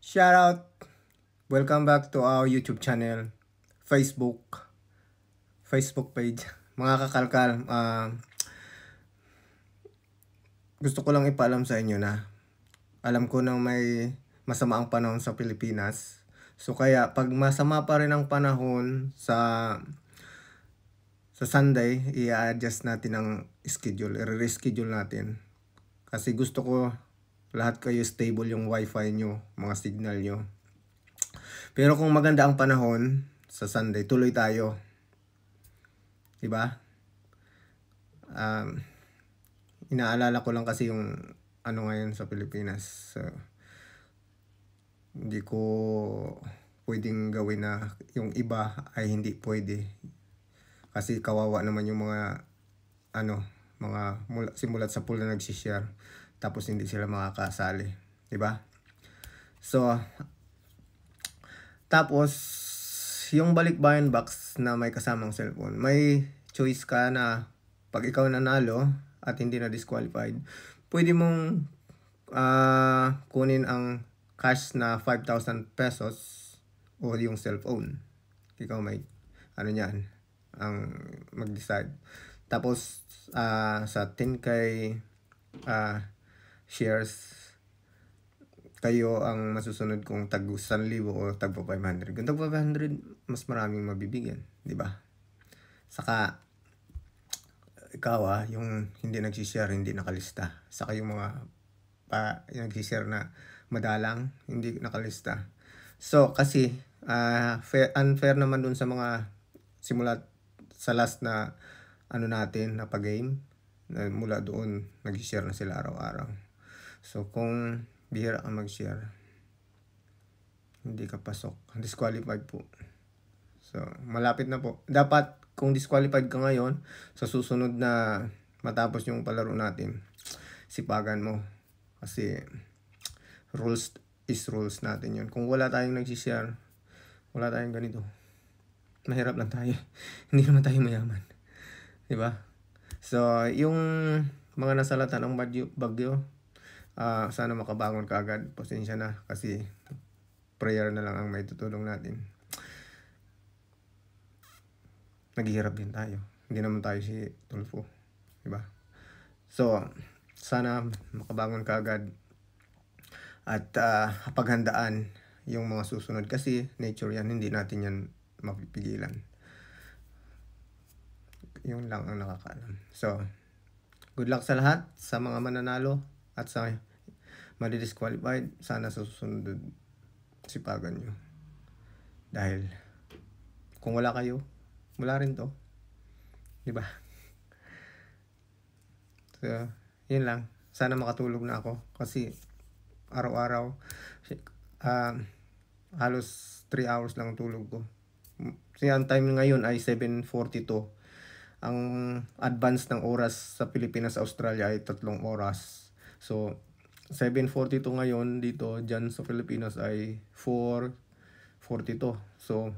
Shout out! Welcome back to our YouTube channel, Facebook page. Mga kakalkal, gusto ko lang ipaalam sa inyo na alam ko nang may masama ang panahon sa Pilipinas. So kaya pag masama pa rin ang panahon sa Sunday, i-adjust natin ang schedule, i-reschedule natin. Kasi gusto ko lahat kayo stable yung wifi nyo, mga signal nyo. Pero kung maganda ang panahon sa Sunday, tuloy tayo. Diba? Inaalala ko lang kasi yung ano ngayon sa Pilipinas. So, hindi ko pwedeng gawin na yung iba ay hindi pwede. Kasi kawawa naman yung mga simulat sa pool na nagsishare. Tapos hindi sila makakasali. Diba? So, tapos, yung balikbayan box na may kasamang cellphone, may choice ka na pag ikaw nanalo at hindi na disqualified, pwede mong kunin ang cash na 5,000 pesos o yung cellphone. Ikaw may yan, ang mag-decide. Tapos, sa 10k shares, kayo ang masusunod kung tag 1,000 o tag 500. Kung tag 500, mas maraming mabibigyan, di ba? Saka ikaw yung hindi nagsishare, hindi nakalista. Saka yung mga yung nagsishare na madalang, hindi nakalista. So kasi unfair naman dun sa mga simulat sa last na natin na pag-game, na mula doon nagsishare na sila araw-araw. So kung bihira ka mag-share, hindi ka pasok, disqualified po. So malapit na po. Dapat kung disqualified ka ngayon, sa susunod na matapos yung palaro natin, sipagan mo. Kasi rules is rules natin yun. Kung wala tayong nagsishare, wala tayong ganito, mahirap lang tayo. Hindi naman tayo mayaman, diba? So yung mga nasalatan ng bagyo, sana makabangon ka agad. Pasensya na kasi prayer na lang ang may tutulong natin. Naghihirap din tayo. Hindi naman tayo si Tulfo, diba? So sana makabangon ka agad at paghandaan yung mga susunod kasi nature yan, hindi natin yan mapipigilan. Yun lang ang nakakaalam. So good luck sa lahat, sa mga mananalo at sa madi-disqualified. Sana sa susunod sipagan nyo. Dahil kung wala kayo, wala rin to. Diba? So, yun lang. Sana makatulog na ako. Kasi araw-araw halos 3 hours lang tulog ko. Kasi ang time ngayon ay 7:42. Ang advance ng oras sa Pilipinas, Australia ay 3 oras. So 7:42 ngayon dito, dyan sa Pilipinas ay 4:42. So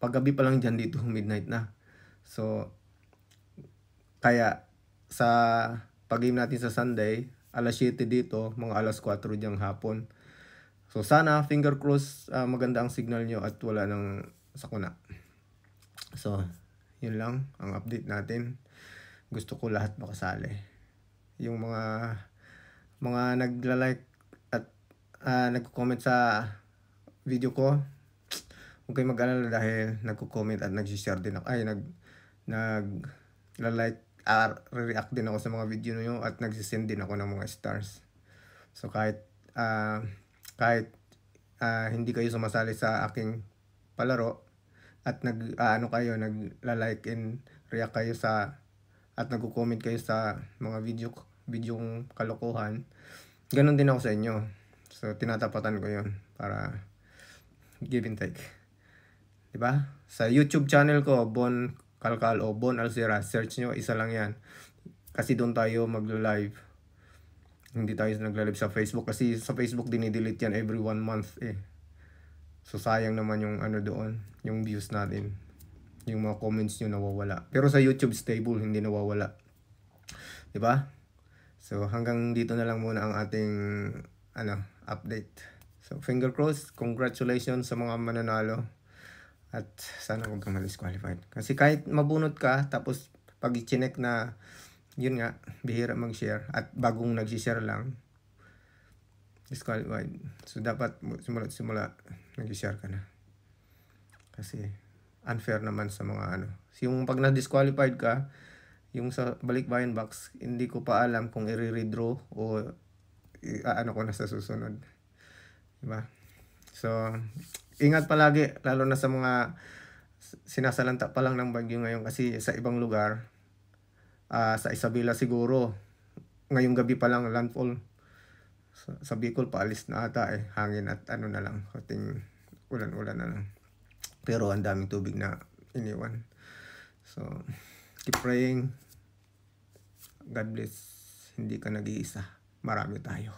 paggabi pa lang dyan dito, midnight na. So kaya sa pag-game natin sa Sunday, alas 7 dito, mga alas 4 diyang hapon. So sana, finger cross, maganda ang signal nyo at wala nang sakuna. So yun lang ang update natin. Gusto ko lahat makasali. Yung mga nagla-like at nagko-comment sa video ko, huwag kayong mag-alala dahil nagko-comment at nag-share din ako. Ay, nagla-like, re-react din ako sa mga video nyo at nagsisend din ako ng mga stars. So kahit hindi kayo sumasali sa aking palaro at nagla-like and react kayo at nagko-comment kayo sa mga videong kalokohan, ganun din ako sa inyo. So tinatapatan ko yun para give and take, diba? Sa YouTube channel ko, Bon Kalkal o Bon Alcera, search nyo, isa lang yan. Kasi doon tayo magla-live. Hindi tayo nagla-live sa Facebook kasi sa Facebook dinidelete yan every 1 month So sayang naman yung doon, yung views natin, yung mga comments nyo nawawala. Pero sa YouTube stable, hindi nawawala, diba? So hanggang dito na lang muna ang ating update. So, finger crossed, congratulations sa mga mananalo. At sana huwag kang ma-disqualified. Kasi kahit mabunot ka, tapos pag i-chinek na, yun nga, bihira mag-share. At bagong nag-share lang, disqualified. So, dapat simula nag-share ka na. Kasi, unfair naman sa mga ano. Yung pag na-disqualified ka, yung sa balikbayan box, hindi ko pa alam kung i-redraw o ano ko na sa susunod. Diba? So, ingat palagi, lalo na sa mga sinasalanta pa lang ng bagyo ngayon kasi sa ibang lugar, sa Isabela siguro, ngayong gabi pa lang landfall. Sa Bicol, paalis na ata hangin at ano na lang, kating ulan-ulan na lang. Pero ang daming tubig na iniwan. So, keep praying. God bless. Hindi ka nag-iisa. Marami tayo.